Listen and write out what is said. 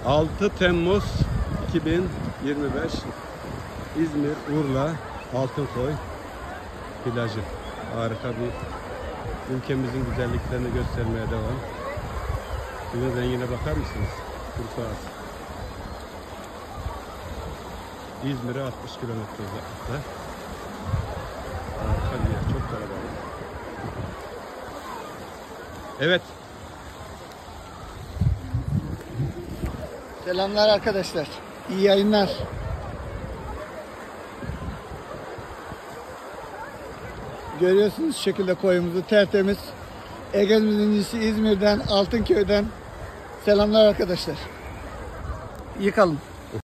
6 Temmuz 2025 İzmir, Urla, Altınkoy plajı. Harika bir, ülkemizin güzelliklerini göstermeye devam. Suyun rengine bakar mısınız? Turkuaz. İzmir'e 60 kilometre uzaklıkta. Harika bir yer, çok kalabalık. Evet. Selamlar arkadaşlar. İyi yayınlar. Görüyorsunuz şu şekilde koyumuzu tertemiz. Ege'mizin iyisi İzmir'den, Altınköy'den selamlar arkadaşlar. Yıkalım.